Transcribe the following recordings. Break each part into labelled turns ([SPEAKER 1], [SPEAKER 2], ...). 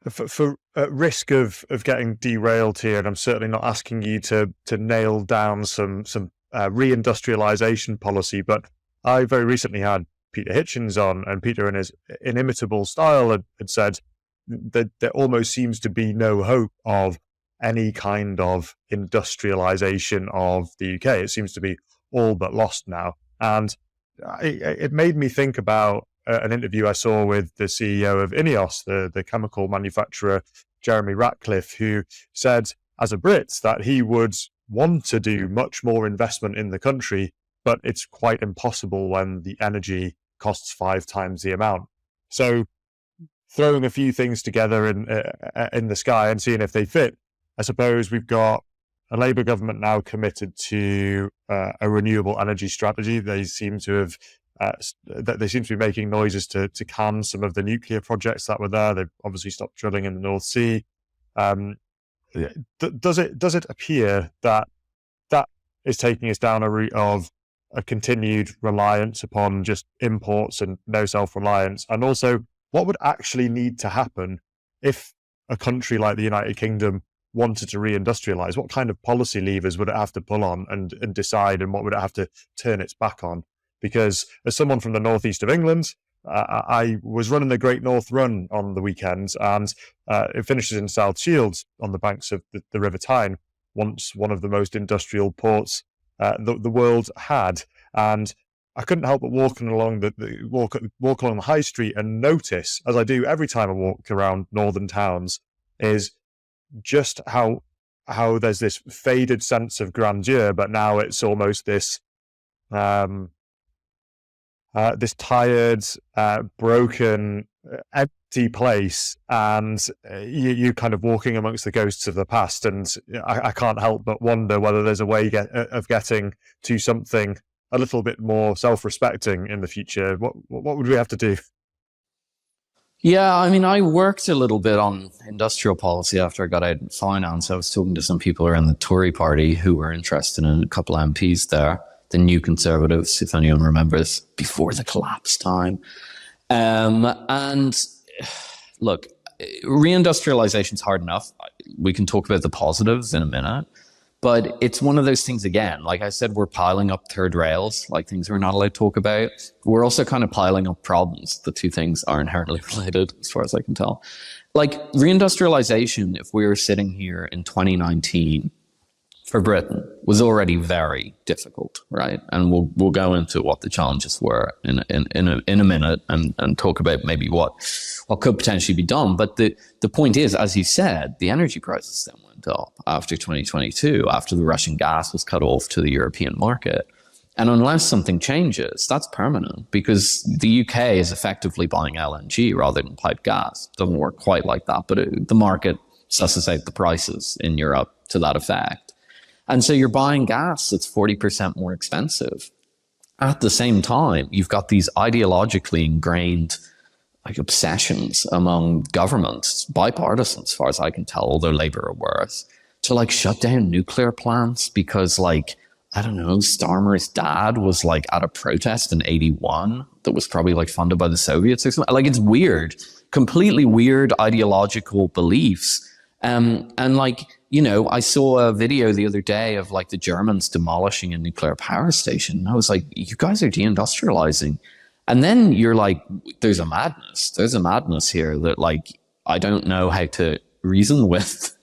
[SPEAKER 1] For at risk of getting derailed here, and I'm certainly not asking you to nail down some reindustrialization policy, but I very recently had Peter Hitchens on, and Peter, in his inimitable style, had said that there almost seems to be no hope of any kind of industrialization of the UK. It seems to be all but lost now. And it made me think about an interview I saw with the CEO of INEOS, the chemical manufacturer, Jeremy Ratcliffe, who said, as a Brit, that he would want to do much more investment in the country, but it's quite impossible when the energy costs 5 times the amount. So throwing a few things together in the sky and seeing if they fit, I suppose we've got a Labour government now committed to a renewable energy strategy. They seem to have they seem to be making noises to can some of the nuclear projects that were there. They've obviously stopped drilling in the North Sea. Does it appear that that is taking us down a route of a continued reliance upon just imports and no self-reliance? And also, what would actually need to happen if a country like the United Kingdom wanted to reindustrialise? What kind of policy levers would it have to pull on and decide, and what would it have to turn its back on? Because as someone from the northeast of England, I was running the Great North Run on the weekends, and it finishes in South Shields on the banks of the River Tyne, once one of the most industrial ports the world had. And I couldn't help but walking along walk along the high street and notice, as I do every time I walk around northern towns, is just how there's this faded sense of grandeur, but now it's almost this this tired, broken, empty place, and you kind of walking amongst the ghosts of the past. And I can't help but wonder whether there's a way of getting to something a little bit more self-respecting in the future. What would we have to do?
[SPEAKER 2] Yeah, I mean, I worked a little bit on industrial policy after I got out in finance. I was talking to some people around the Tory party who were interested in a couple of MPs there, the New Conservatives, if anyone remembers, before the collapse time. And look, reindustrialization is hard enough. We can talk about the positives in a minute. But it's one of those things, again, like I said, we're piling up third rails, like things we're not allowed to talk about. We're also kind of piling up problems. The two things are inherently related, as far as I can tell. Like reindustrialization, if we were sitting here in 2019 for Britain, was already very difficult, right? And we'll go into what the challenges were in a minute and talk about maybe what could potentially be done. But the point is, as you said, the energy prices then went up after 2022, after the Russian gas was cut off to the European market. And unless something changes, that's permanent, because the UK is effectively buying LNG rather than piped gas. It doesn't work quite like that, but the market susses out the prices in Europe to that effect. And so you're buying gas that's 40% more expensive. At the same time, you've got these ideologically ingrained like obsessions among governments, bipartisan as far as I can tell, although Labour are worse, to like shut down nuclear plants because, like, I don't know, Starmer's dad was like at a protest in 81 that was probably like funded by the Soviets or something. Like, it's weird, completely weird ideological beliefs. And like, you know, I saw a video the other day of like the Germans demolishing a nuclear power station. And I was like, you guys are deindustrializing. And then you're like, there's a madness here that like, I don't know how to reason with.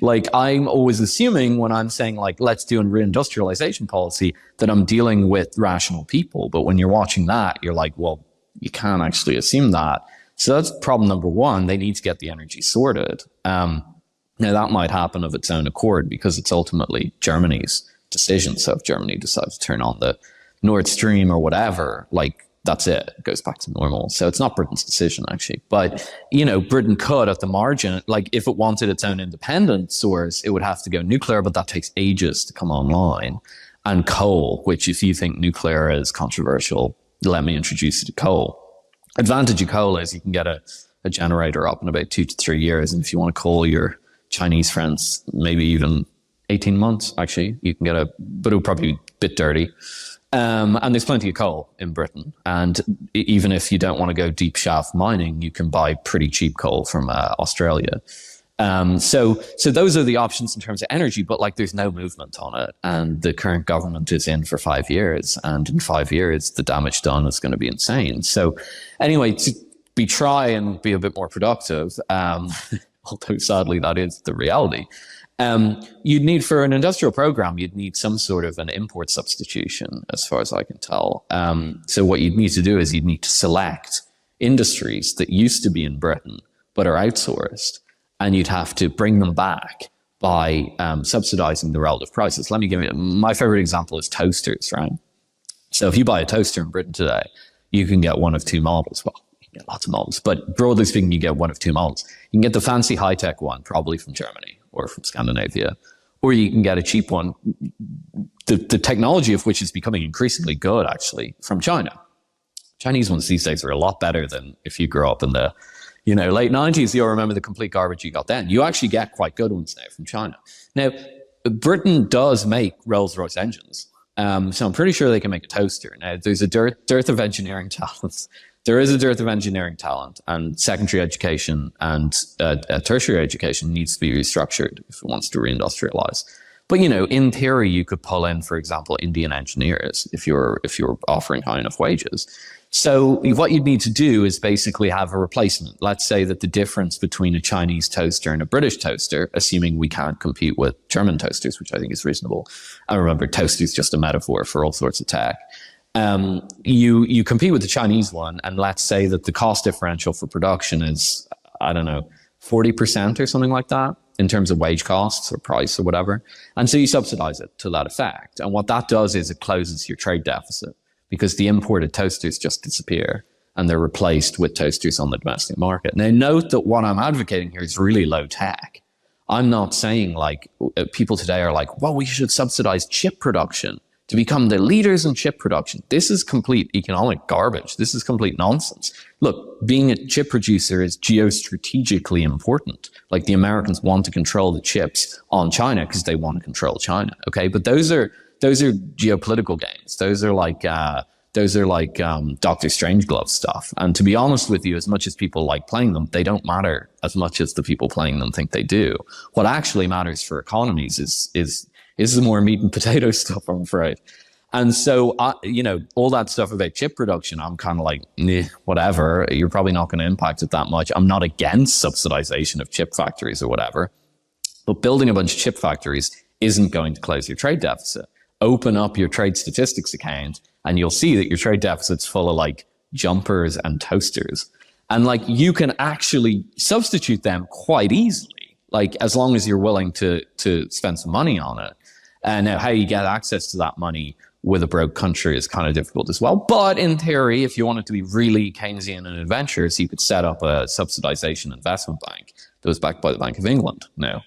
[SPEAKER 2] Like, I'm always assuming when I'm saying like, let's do a reindustrialization policy, that I'm dealing with rational people. But when you're watching that, you're like, well, you can't actually assume that. So that's problem number one. They need to get the energy sorted. Now, that might happen of its own accord because it's ultimately Germany's decision. So if Germany decides to turn on the Nord Stream or whatever, like, that's it. It goes back to normal. So it's not Britain's decision, actually. But, you know, Britain could, at the margin, like, if it wanted its own independent source, it would have to go nuclear, but that takes ages to come online. And coal, which, if you think nuclear is controversial, let me introduce you to coal. Advantage of coal is you can get a generator up in about 2 to 3 years. And if you want to call your Chinese friends, maybe even 18 months, actually. You can get but it'll probably be a bit dirty. And there's plenty of coal in Britain. And even if you don't want to go deep shaft mining, you can buy pretty cheap coal from Australia. So those are the options in terms of energy, but like there's no movement on it. And the current government is in for 5 years. And in 5 years, the damage done is going to be insane. So anyway, we try and be a bit more productive, although sadly that is the reality. You'd need, for an industrial program, you'd need some sort of an import substitution, as far as I can tell. So what you'd need to do is you'd need to select industries that used to be in Britain but are outsourced, and you'd have to bring them back by subsidizing the relative prices. Let me give you, my favorite example is toasters, right? So if you buy a toaster in Britain today, you can get one of two models. Well, you can get lots of models, but broadly speaking, you get one of two models. You can get the fancy high-tech one, probably from Germany or from Scandinavia, or you can get a cheap one, the technology of which is becoming increasingly good, actually, from China. Chinese ones these days are a lot better than if you grew up in the late 90s. You'll remember the complete garbage you got then. You actually get quite good ones now from China. Now, Britain does make Rolls-Royce engines. So I'm pretty sure they can make a toaster. Now, there's a dearth of engineering talent. There is a dearth of engineering talent, and secondary education and tertiary education needs to be restructured if it wants to reindustrialize. But, in theory, you could pull in, for example, Indian engineers if you're offering high enough wages. So what you'd need to do is basically have a replacement. Let's say that the difference between a Chinese toaster and a British toaster, assuming we can't compete with German toasters, which I think is reasonable. I remember toaster is just a metaphor for all sorts of tech. You compete with the Chinese one, and let's say that the cost differential for production is, 40% or something like that in terms of wage costs or price or whatever. And so you subsidize it to that effect. And what that does is it closes your trade deficit, because the imported toasters just disappear and they're replaced with toasters on the domestic market. Now, note that what I'm advocating here is really low tech. I'm not saying like people today are like, well, we should subsidize chip production to become the leaders in chip production. This is complete economic garbage. This is complete nonsense. Look, being a chip producer is geostrategically important. Like, the Americans want to control the chips on China because they want to control China. Okay, but those are geopolitical games. Those are like Doctor Strangelove stuff. And to be honest with you, as much as people like playing them, they don't matter as much as the people playing them think they do. What actually matters for economies is the more meat and potato stuff, I'm afraid. And so, all that stuff about chip production, I'm kind of like, whatever. You're probably not going to impact it that much. I'm not against subsidization of chip factories or whatever, but building a bunch of chip factories isn't going to close your trade deficit. Open up your trade statistics account and you'll see that your trade deficit's full of like jumpers and toasters. And like, you can actually substitute them quite easily, like as long as you're willing to spend some money on it. And now how you get access to that money with a broke country is kind of difficult as well. But in theory, if you wanted to be really Keynesian and adventurous, you could set up a subsidization investment bank that was backed by the Bank of England. Now,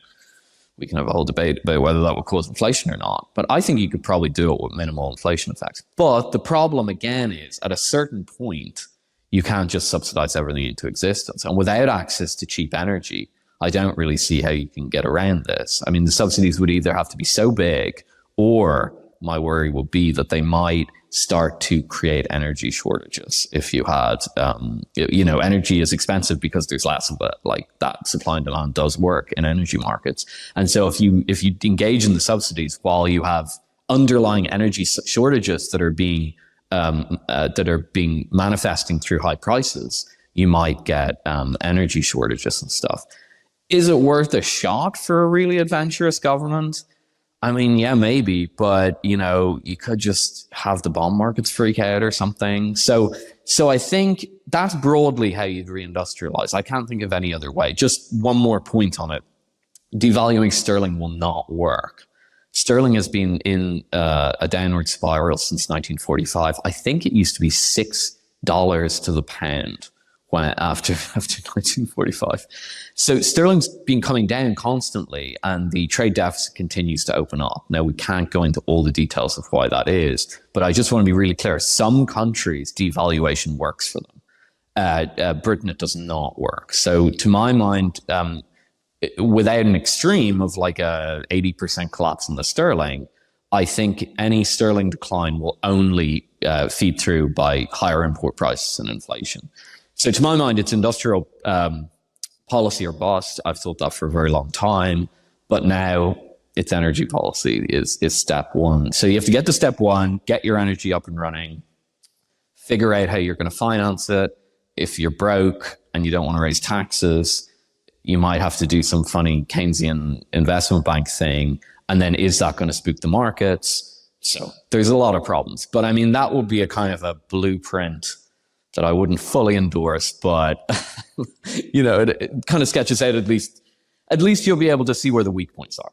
[SPEAKER 2] we can have a whole debate about whether that would cause inflation or not. But I think you could probably do it with minimal inflation effects. But the problem, again, is at a certain point, you can't just subsidize everything into existence. And without access to cheap energy, I don't really see how you can get around this. I mean, the subsidies would either have to be so big, or my worry would be that they might start to create energy shortages. If you had, energy is expensive because there's less of it. Like, that supply and demand does work in energy markets. And so if you engage in the subsidies while you have underlying energy shortages that are being manifesting through high prices, you might get energy shortages and stuff. Is it worth a shot for a really adventurous government? I mean, yeah, maybe, but, you could just have the bond markets freak out or something. So I think that's broadly how you'd reindustrialize. I can't think of any other way. Just one more point on it. Devaluing sterling will not work. Sterling has been in a downward spiral since 1945. I think it used to be $6 to the pound after 1945. So sterling's been coming down constantly, and the trade deficit continues to open up. Now, we can't go into all the details of why that is, but I just want to be really clear. Some countries, devaluation works for them. Britain, it does not work. So to my mind, without an extreme of like a 80% collapse in the sterling, I think any sterling decline will only feed through by higher import prices and inflation. So to my mind, it's industrial policy or bust. I've thought that for a very long time, but now it's energy policy is step one. So you have to get to step one, get your energy up and running, figure out how you're going to finance it. If you're broke and you don't want to raise taxes, you might have to do some funny Keynesian investment bank thing. And then is that going to spook the markets? So there's a lot of problems. But I mean, that would be a kind of a blueprint that I wouldn't fully endorse, but it kind of sketches out at least you'll be able to see where the weak points are.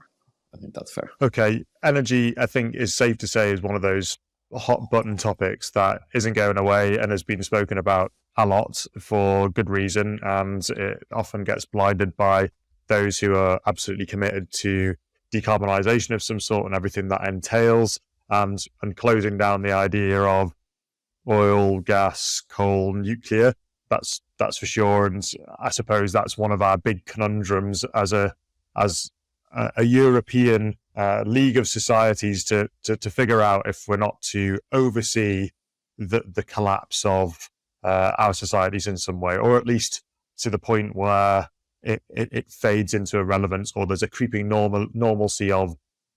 [SPEAKER 2] I think that's fair.
[SPEAKER 1] Okay. Energy, I think, is safe to say is one of those hot button topics that isn't going away and has been spoken about a lot for good reason. And it often gets blinded by those who are absolutely committed to decarbonisation of some sort and everything that entails, and closing down the idea of oil, gas, coal, nuclear. That's for sure. And I suppose that's one of our big conundrums as a European league of societies to figure out if we're not to oversee the collapse of our societies in some way, or at least to the point where it fades into irrelevance, or there's a creeping normalcy of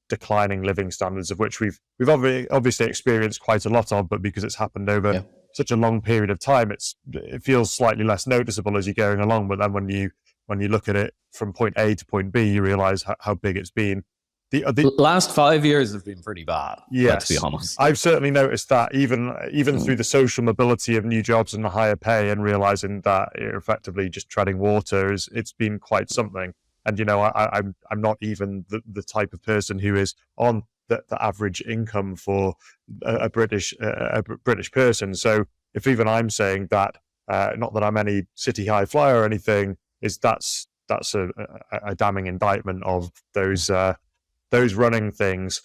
[SPEAKER 1] declining living standards, of which we've obviously experienced quite a lot of, but because it's happened over such a long period of time, it feels slightly less noticeable as you're going along. But then when you look at it from point A to point B, you realize how big it's been. The
[SPEAKER 2] last 5 years have been pretty bad.
[SPEAKER 1] Yes,
[SPEAKER 2] let's be honest.
[SPEAKER 1] I've certainly noticed that even through the social mobility of new jobs and the higher pay, and realizing that you're effectively just treading water, it's been quite something. And I'm not even the type of person who is on the average income for a British person. So if even I'm saying that, not that I'm any city high flyer or anything, that's a damning indictment of those running things.